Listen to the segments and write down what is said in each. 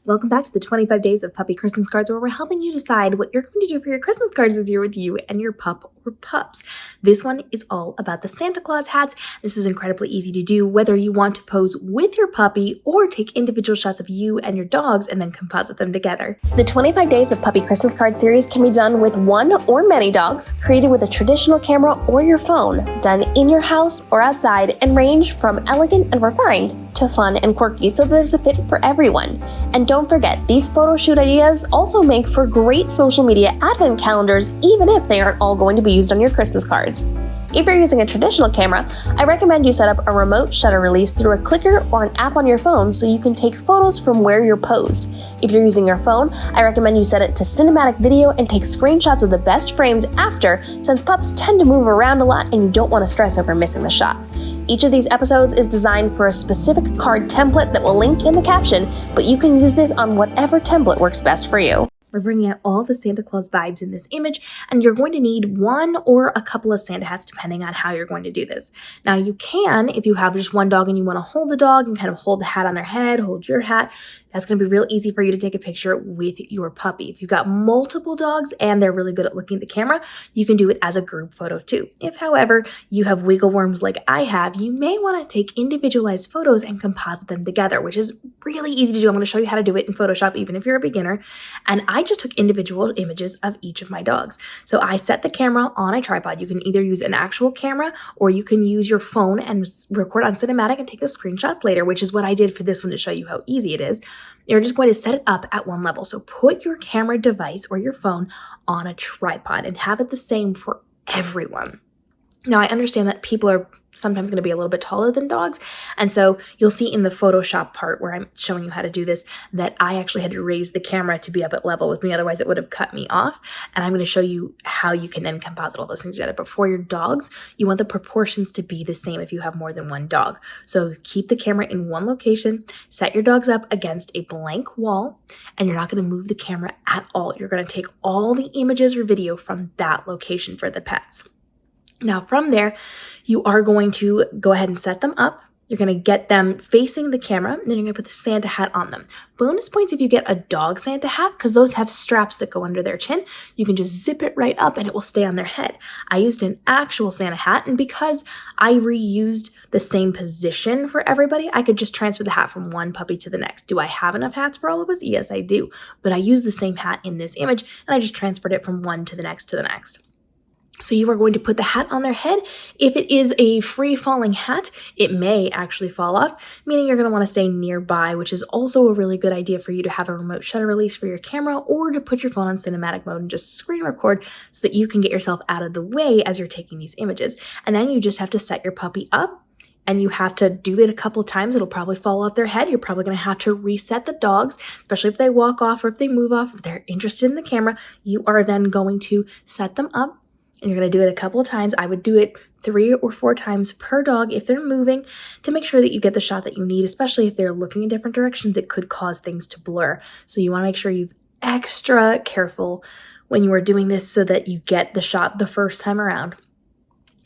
Welcome back to the 25 Days of Puppy Christmas Cards, where we're helping you decide what you're going to do for your Christmas cards this year with you and your pup or pups. This one is all about the Santa Claus hats. This is incredibly easy to do, whether you want to pose with your puppy or take individual shots of you and your dogs and then composite them together. The 25 Days of Puppy Christmas Card series can be done with one or many dogs, created with a traditional camera or your phone, done in your house or outside, and range from elegant and refined to fun and quirky, so there's a fit for everyone. And don't forget, these photo shoot ideas also make for great social media advent calendars, even if they aren't all going to be used on your Christmas cards. If you're using a traditional camera, I recommend you set up a remote shutter release through a clicker or an app on your phone so you can take photos from where you're posed. If you're using your phone, I recommend you set it to cinematic video and take screenshots of the best frames after, since pups tend to move around a lot and you don't want to stress over missing the shot. Each of these episodes is designed for a specific card template that will link in the caption, but you can use this on whatever template works best for you. We're bringing out all the Santa Claus vibes in this image, and you're going to need one or a couple of Santa hats depending on how you're going to do this. Now you can, if you have just one dog and you want to hold the dog and kind of hold the hat on their head, hold your hat, that's going to be real easy for you to take a picture with your puppy. If you've got multiple dogs and they're really good at looking at the camera, you can do it as a group photo too. If, however, you have wiggle worms like I have, you may want to take individualized photos and composite them together, which is really easy to do. I'm going to show you how to do it in Photoshop, even if you're a beginner. And I just took individual images of each of my dogs. So I set the camera on a tripod. You can either use an actual camera or you can use your phone and record on cinematic and take the screenshots later, which is what I did for this one to show you how easy it is. You're just going to set it up at one level. So put your camera device or your phone on a tripod and have it the same for everyone. Now, I understand that people are sometimes going to be a little bit taller than dogs. And so you'll see in the Photoshop part where I'm showing you how to do this, that I actually had to raise the camera to be up at level with me. Otherwise it would have cut me off. And I'm going to show you how you can then composite all those things together. But for your dogs, you want the proportions to be the same if you have more than one dog. So keep the camera in one location, set your dogs up against a blank wall, and you're not going to move the camera at all. You're going to take all the images or video from that location for the pets. Now from there, you are going to go ahead and set them up. You're going to get them facing the camera, and then you're going to put the Santa hat on them. Bonus points if you get a dog Santa hat, because those have straps that go under their chin. You can just zip it right up and it will stay on their head. I used an actual Santa hat, and because I reused the same position for everybody, I could just transfer the hat from one puppy to the next. Do I have enough hats for all of us? Yes, I do. But I used the same hat in this image, and I just transferred it from one to the next to the next. So you are going to put the hat on their head. If it is a free-falling hat, it may actually fall off, meaning you're going to want to stay nearby, which is also a really good idea for you to have a remote shutter release for your camera or to put your phone on cinematic mode and just screen record so that you can get yourself out of the way as you're taking these images. And then you just have to set your puppy up, and you have to do it a couple of times. It'll probably fall off their head. You're probably going to have to reset the dogs, especially if they walk off or if they move off, if they're interested in the camera. You are then going to set them up, and you're going to do it a couple of times. I would do it 3 or 4 times per dog if they're moving to make sure that you get the shot that you need, especially if they're looking in different directions. It could cause things to blur. So you want to make sure you're extra careful when you are doing this so that you get the shot the first time around.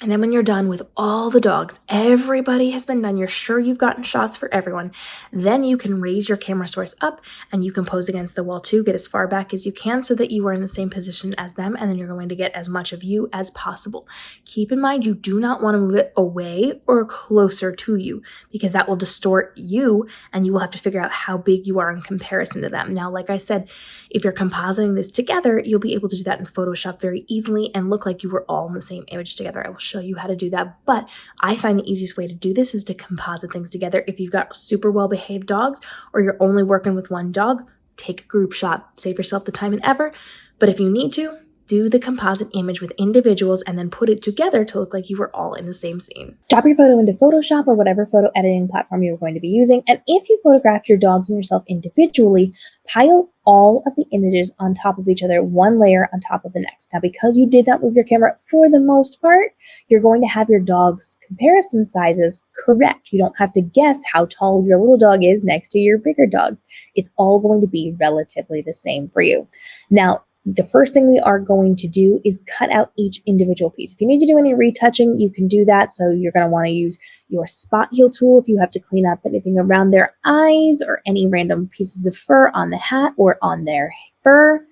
And then when you're done with all the dogs, everybody has been done, you're sure you've gotten shots for everyone, then you can raise your camera source up and you can pose against the wall too, get as far back as you can so that you are in the same position as them, and then you're going to get as much of you as possible. Keep in mind, you do not want to move it away or closer to you because that will distort you and you will have to figure out how big you are in comparison to them. Now, like I said, if you're compositing this together, you'll be able to do that in Photoshop very easily and look like you were all in the same image together. I will show you how to do that, but I find the easiest way to do this is to composite things together. If you've got super well-behaved dogs or you're only working with one dog, take a group shot, save yourself the time and effort. But if you need to, do the composite image with individuals and then put it together to look like you were all in the same scene. Drop your photo into Photoshop or whatever photo editing platform you're going to be using, and if you photograph your dogs and yourself individually, pile all of the images on top of each other, one layer on top of the next. Now, because you did not move your camera for the most part, you're going to have your dog's comparison sizes correct. You don't have to guess how tall your little dog is next to your bigger dogs. It's all going to be relatively the same for you. Now, the first thing we are going to do is cut out each individual piece. If you need to do any retouching, you can do that. So you're going to want to use your spot heal tool if you have to clean up anything around their eyes or any random pieces of fur on the hat or on their fur.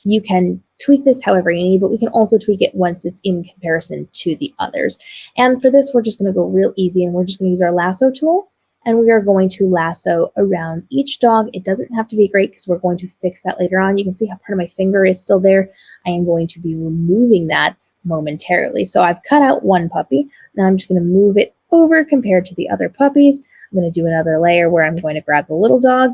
You can tweak this however you need, but we can also tweak it once it's in comparison to the others. And for this, we're just going to go real easy, and we're just going to use our lasso tool, and we are going to lasso around each dog. It doesn't have to be great because we're going to fix that later on. You can see how part of my finger is still there. I am going to be removing that momentarily. So I've cut out one puppy. Now I'm just going to move it over compared to the other puppies. I'm going to do another layer where I'm going to grab the little dog,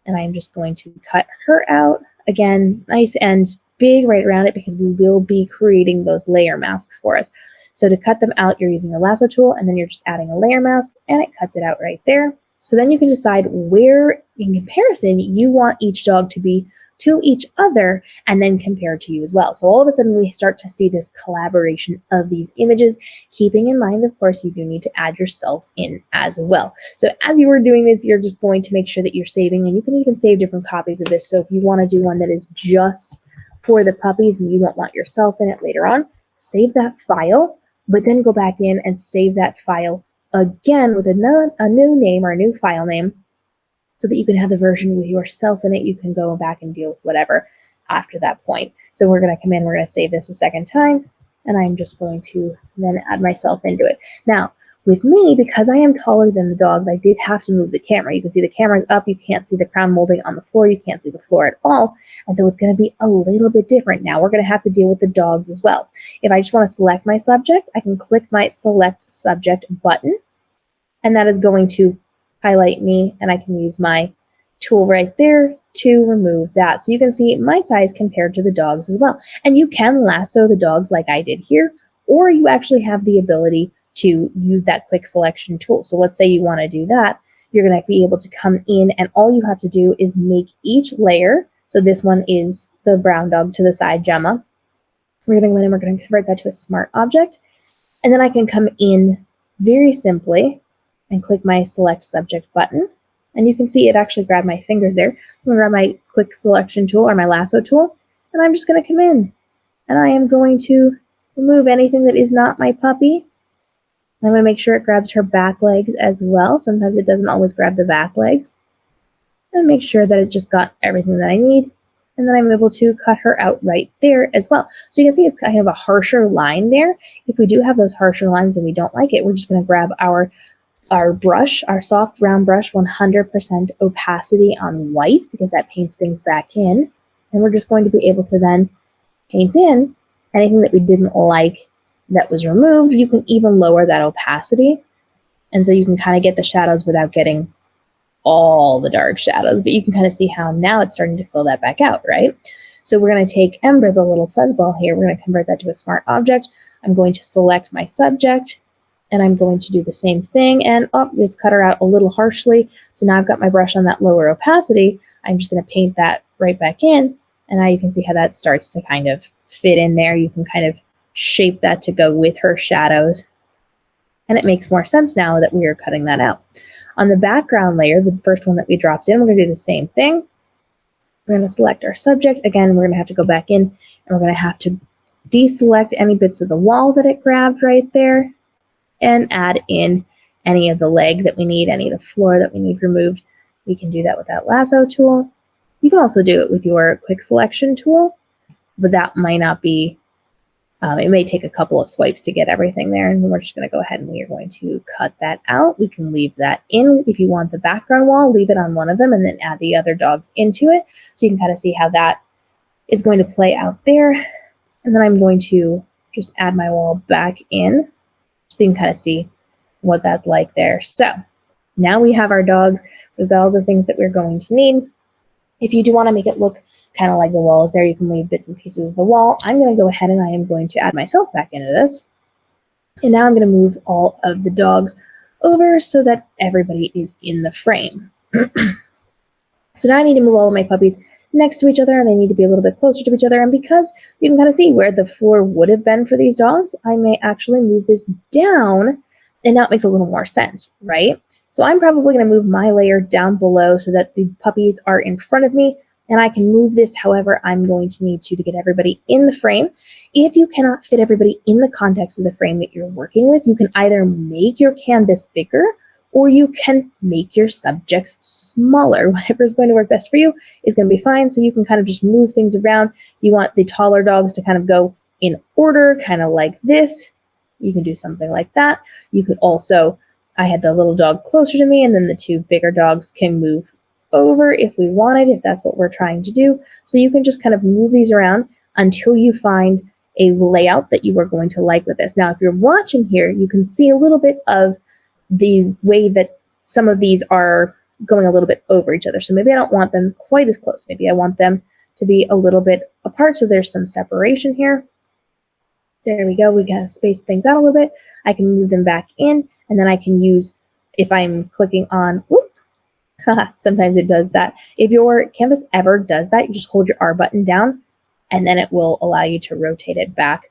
and I'm just going to cut her out. Again, nice and big right around it because we will be creating those layer masks for us. So to cut them out, you're using a lasso tool, and then you're just adding a layer mask, and it cuts it out right there. So then you can decide where in comparison you want each dog to be to each other, and then compare to you as well. So all of a sudden we start to see this collaboration of these images, keeping in mind, of course, you do need to add yourself in as well. So as you are doing this, you're just going to make sure that you're saving, and you can even save different copies of this. So if you want to do one that is just for the puppies and you don't want yourself in it later on, save that file, but then go back in and save that file again with a new name or a new file name so that you can have the version with yourself in it. You can go back and deal with whatever after that point. So we're going to come in, we're going to save this a second time, and I'm just going to then add myself into it. Now, with me, because I am taller than the dogs, I did have to move the camera. You can see the camera's up. You can't see the crown molding on the floor. You can't see the floor at all. And so it's going to be a little bit different. Now we're going to have to deal with the dogs as well. If I just want to select my subject, I can click my select subject button, and that is going to highlight me, and I can use my tool right there to remove that. So you can see my size compared to the dogs as well. And you can lasso the dogs like I did here, or you actually have the ability to use that quick selection tool. So let's say you want to do that. You're going to be able to come in, and all you have to do is make each layer. So this one is the brown dog to the side, Gemma. We're going to go in and we're going to convert that to a smart object. And then I can come in very simply and click my select subject button. And you can see it actually grabbed my fingers there. I'm going to grab my quick selection tool or my lasso tool, and I'm just going to come in, and I am going to remove anything that is not my puppy. I'm going to make sure it grabs her back legs as well. Sometimes it doesn't always grab the back legs. And make sure that it just got everything that I need. And then I'm able to cut her out right there as well. So you can see it's kind of a harsher line there. If we do have those harsher lines and we don't like it, we're just going to grab our brush, our soft round brush, 100% opacity on white, because that paints things back in. And we're just going to be able to then paint in anything that we didn't like that was removed. You can even lower that opacity. And so you can kind of get the shadows without getting all the dark shadows, but you can kind of see how now it's starting to fill that back out, right? So we're going to take Ember, the little fuzzball here. We're going to convert that to a smart object. I'm going to select my subject, and I'm going to do the same thing. And it's cut her out a little harshly. So now I've got my brush on that lower opacity. I'm just going to paint that right back in. And now you can see how that starts to kind of fit in there. You can kind of shape that to go with her shadows. And it makes more sense now that we are cutting that out. On the background layer, the first one that we dropped in, we're going to do the same thing. We're going to select our subject. Again, we're going to have to go back in, and we're going to have to deselect any bits of the wall that it grabbed right there, and add in any of the leg that we need, any of the floor that we need removed. We can do that with that lasso tool. You can also do it with your quick selection tool, but that might not be, it may take a couple of swipes to get everything there, and we're just going to go ahead and we are going to cut that out. We can leave that in. If you want the background wall, leave it on one of them and then add the other dogs into it. So you can kind of see how that is going to play out there. And then I'm going to just add my wall back in, so you can kind of see what that's like there. So now we have our dogs. We've got all the things that we're going to need. If you do want to make it look kind of like the wall is there, you can leave bits and pieces of the wall. I'm going to go ahead and I am going to add myself back into this. And now I'm going to move all of the dogs over so that everybody is in the frame. So now I need to move all of my puppies next to each other, and they need to be a little bit closer to each other. And because you can kind of see where the floor would have been for these dogs, I may actually move this down, and now it makes a little more sense, right? So I'm probably going to move my layer down below so that the puppies are in front of me, And I can move this however I'm going to need to get everybody in the frame. If you cannot fit everybody in the context of the frame that you're working with, you can either make your canvas bigger or you can make your subjects smaller. Whatever is going to work best for you is going to be fine. So you can kind of just move things around. You want the taller dogs to kind of go in order, kind of like this. You can do something like that. You could also, I had the little dog closer to me, and then the two bigger dogs can move over if we wanted, if that's what we're trying to do. So you can just kind of move these around until you find a layout that you are going to like with this. Now, if you're watching here, you can see a little bit of the way that some of these are going a little bit over each other. So maybe I don't want them quite as close. Maybe I want them to be a little bit apart. So there's some separation here. There we go. We kind of spaced things out a little bit. I can move them back in, and then I can use, if I'm clicking on, whoop, sometimes it does that. If your canvas ever does that, you just hold your R button down, and then it will allow you to rotate it back.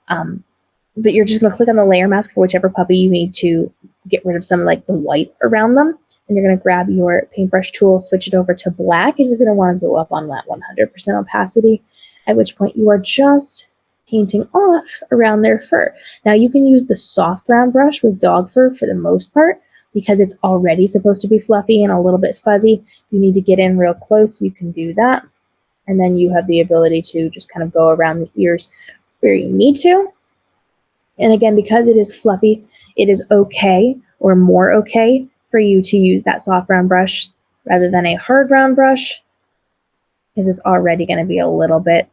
But you're just going to click on the layer mask for whichever puppy you need to get rid of some like the white around them. And you're going to grab your paintbrush tool, switch it over to black, and you're going to want to go up on that 100% opacity, at which point you are just painting off around their fur. Now you can use the soft round brush with dog fur for the most part because it's already supposed to be fluffy and a little bit fuzzy. If you need to get in real close, you can do that. And then you have the ability to just kind of go around the ears where you need to. And again, because it is fluffy, it is okay or more okay for you to use that soft round brush rather than a hard round brush, because it's already going to be a little bit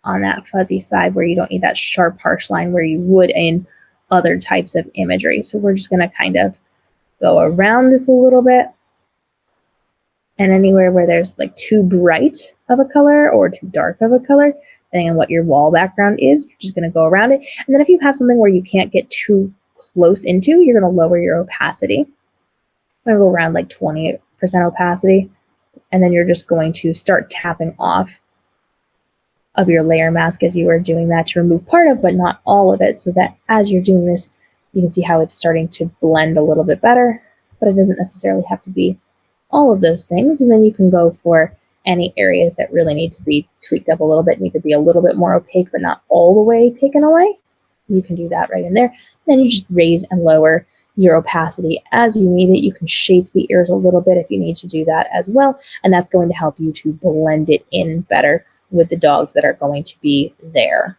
on that fuzzy side where you don't need that sharp harsh line where you would in other types of imagery. So we're just going to kind of go around this a little bit. And anywhere where there's like too bright of a color or too dark of a color, depending on what your wall background is, you're just going to go around it. And then if you have something where you can't get too close into, you're going to lower your opacity. I'm going to go around like 20% opacity. And then you're just going to start tapping off of your layer mask as you are doing that to remove part of, but not all of it, so that as you're doing this, you can see how it's starting to blend a little bit better, but it doesn't necessarily have to be all of those things. And then you can go for any areas that really need to be tweaked up a little bit, need to be a little bit more opaque, but not all the way taken away. You can do that right in there. Then you just raise and lower your opacity as you need it. You can shape the ears a little bit if you need to do that as well. And that's going to help you to blend it in better with the dogs that are going to be there.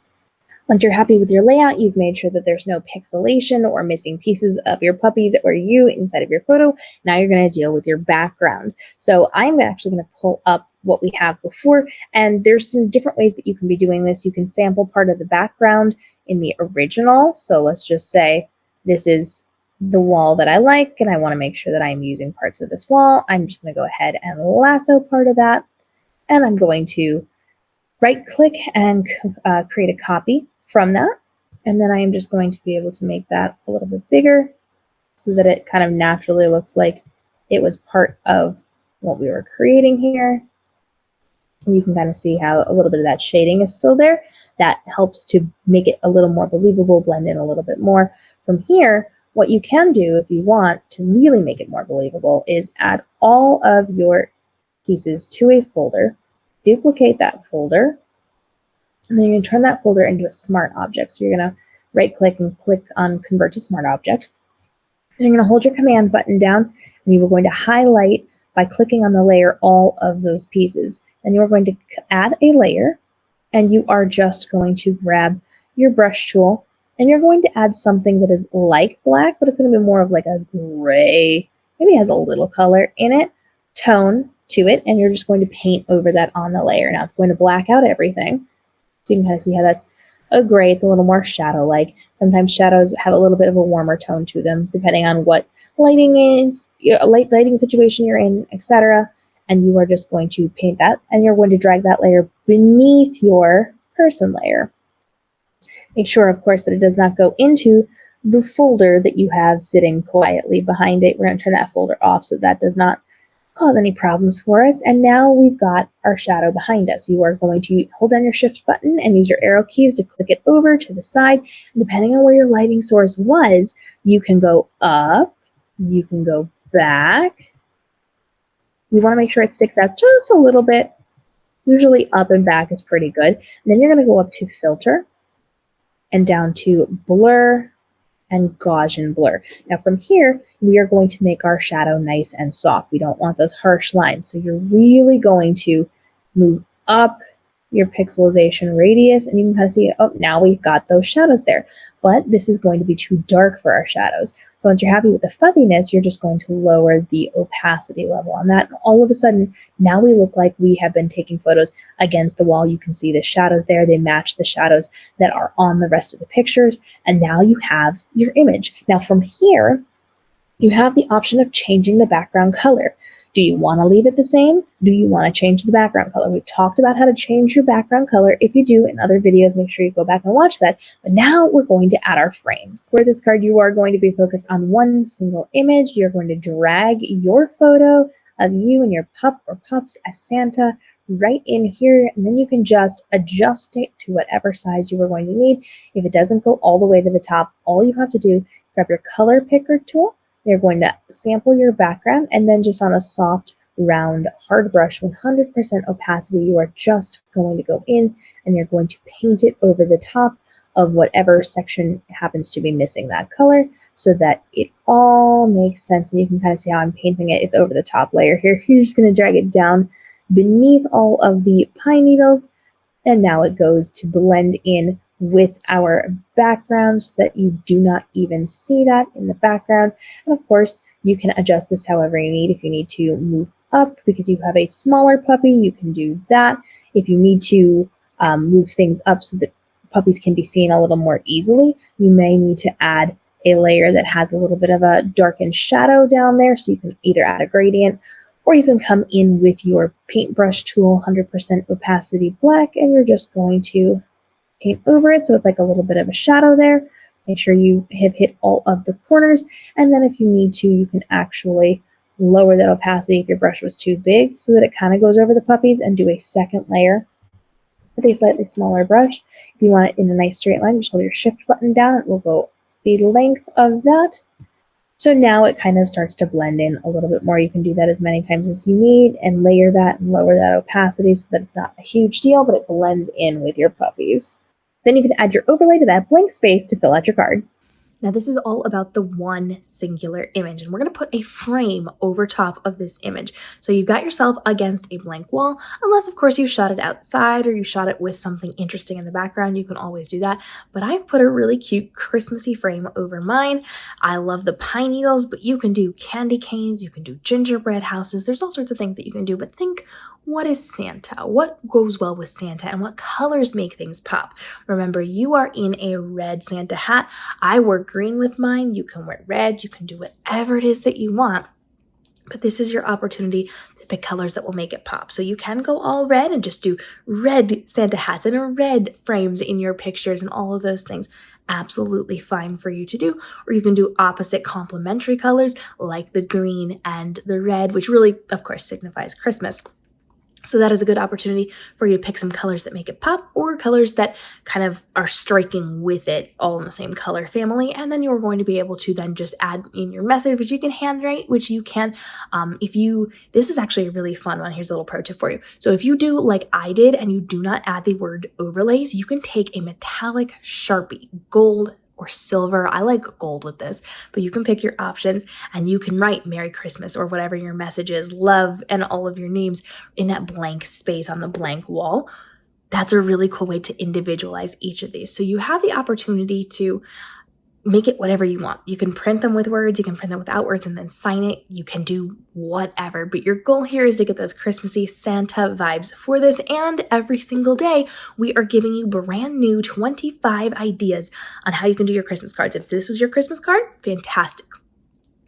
Once you're happy with your layout, you've made sure that there's no pixelation or missing pieces of your puppies or you inside of your photo. Now you're going to deal with your background. So I'm actually going to pull up what we have before, and there's some different ways that you can be doing this. You can sample part of the background in the original. So let's just say this is the wall that I like, and I want to make sure that I'm using parts of this wall. I'm just going to go ahead and lasso part of that, and I'm going to right click and create a copy from that. And then I am just going to be able to make that a little bit bigger so that it kind of naturally looks like it was part of what we were creating here. And you can kind of see how a little bit of that shading is still there. That helps to make it a little more believable, blend in a little bit more. From here, what you can do if you want to really make it more believable is add all of your pieces to a folder, duplicate that folder, and then you're going to turn that folder into a smart object. So you're going to right click and click on convert to smart object. And you're going to hold your command button down, and you are going to highlight by clicking on the layer all of those pieces. Then you are going to add a layer, and you are just going to grab your brush tool, and you're going to add something that is like black, but it's going to be more of like a gray, maybe it has a little color in it, tone to it, and you're just going to paint over that on the layer. Now it's going to black out everything. So you can kind of see how that's a gray. It's a little more shadow-like. Sometimes shadows have a little bit of a warmer tone to them, depending on what lighting is, lighting situation you're in, etc. And you are just going to paint that, and you're going to drag that layer beneath your person layer. Make sure, of course, that it does not go into the folder that you have sitting quietly behind it. We're going to turn that folder off so that does not cause any problems for us. And now we've got our shadow behind us. You are going to hold down your shift button and use your arrow keys to click it over to the side. And depending on where your lighting source was, you can go up, you can go back. You want to make sure it sticks out just a little bit. Usually up and back is pretty good. And then you're going to go up to filter and down to blur and Gaussian blur. Now from here, we are going to make our shadow nice and soft. We don't want those harsh lines. So you're really going to move up your pixelization radius, and you can kind of see, oh, now we've got those shadows there. But this is going to be too dark for our shadows. So once you're happy with the fuzziness, you're just going to lower the opacity level on that. And all of a sudden, now we look like we have been taking photos against the wall. You can see the shadows there. They match the shadows that are on the rest of the pictures. And now you have your image. Now from here, you have the option of changing the background color. Do you want to leave it the same? Do you want to change the background color? We've talked about how to change your background color. If you do in other videos, make sure you go back and watch that. But now we're going to add our frame. For this card, you are going to be focused on one single image. You're going to drag your photo of you and your pup or pups as Santa right in here, and then you can just adjust it to whatever size you are going to need. If it doesn't go all the way to the top, all you have to do is grab your color picker tool. You're going to sample your background, and then just on a soft, round, hard brush, 100% opacity, you are just going to go in and you're going to paint it over the top of whatever section happens to be missing that color so that it all makes sense. And you can kind of see how I'm painting it. It's over the top layer here. You're just going to drag it down beneath all of the pine needles, and now it goes to blend in with our background so that you do not even see that in the background. And of course, you can adjust this however you need. If you need to move up because you have a smaller puppy, you can do that. If you need to move things up so that puppies can be seen a little more easily, you may need to add a layer that has a little bit of a darkened shadow down there, so you can either add a gradient or you can come in with your paintbrush tool, 100% opacity black, and you're just going to paint over it so it's like a little bit of a shadow there. Make sure you have hit all of the corners, and then if you need to, you can actually lower that opacity if your brush was too big so that it kind of goes over the puppies, and do a second layer with a slightly smaller brush. If you want it in a nice straight line, just hold your shift button down. It will go the length of that. So now it kind of starts to blend in a little bit more. You can do that as many times as you need and layer that and lower that opacity so that it's not a huge deal, but it blends in with your puppies. Then you can add your overlay to that blank space to fill out your card. Now this is all about the one singular image, and we're going to put a frame over top of this image. So you've got yourself against a blank wall, unless of course you shot it outside or you shot it with something interesting in the background. You can always do that. But I've put a really cute Christmassy frame over mine. I love the pine needles, but you can do candy canes, you can do gingerbread houses. There's all sorts of things that you can do, but think, what is Santa? What goes well with Santa, and what colors make things pop? Remember, you are in a red Santa hat. I work green with mine. You can wear red. You can do whatever it is that you want. But this is your opportunity to pick colors that will make it pop. So you can go all red and just do red Santa hats and red frames in your pictures and all of those things. Absolutely fine for you to do. Or you can do opposite complementary colors like the green and the red, which really, of course, signifies Christmas. So that is a good opportunity for you to pick some colors that make it pop, or colors that kind of are striking with it, all in the same color family. And then you're going to be able to then just add in your message, which you can handwrite, which you can, this is actually a really fun one. Here's a little pro tip for you. So if you do like I did and you do not add the word overlays, you can take a metallic Sharpie, gold or silver. I like gold with this, but you can pick your options and you can write Merry Christmas or whatever your message is, love, and all of your names in that blank space on the blank wall. That's a really cool way to individualize each of these. So you have the opportunity to make it whatever you want. You can print them with words, you can print them without words and then sign it. You can do whatever, but your goal here is to get those Christmassy Santa vibes for this. And every single day, we are giving you brand new 25 ideas on how you can do your Christmas cards. If this was your Christmas card, fantastic.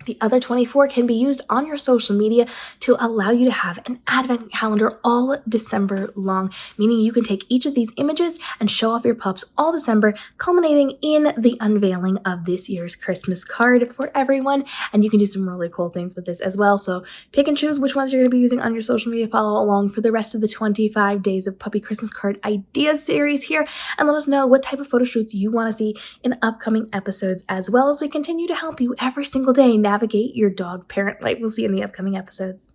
The other 24 can be used on your social media to allow you to have an advent calendar all December long, meaning you can take each of these images and show off your pups all December, culminating in the unveiling of this year's Christmas card for everyone. And you can do some really cool things with this as well. So pick and choose which ones you're going to be using on your social media. Follow along for the rest of the 25 Days of Puppy Christmas Card Ideas series here, and let us know what type of photo shoots you want to see in upcoming episodes, as well as we continue to help you every single day navigate your dog parent life. We'll see you in the upcoming episodes.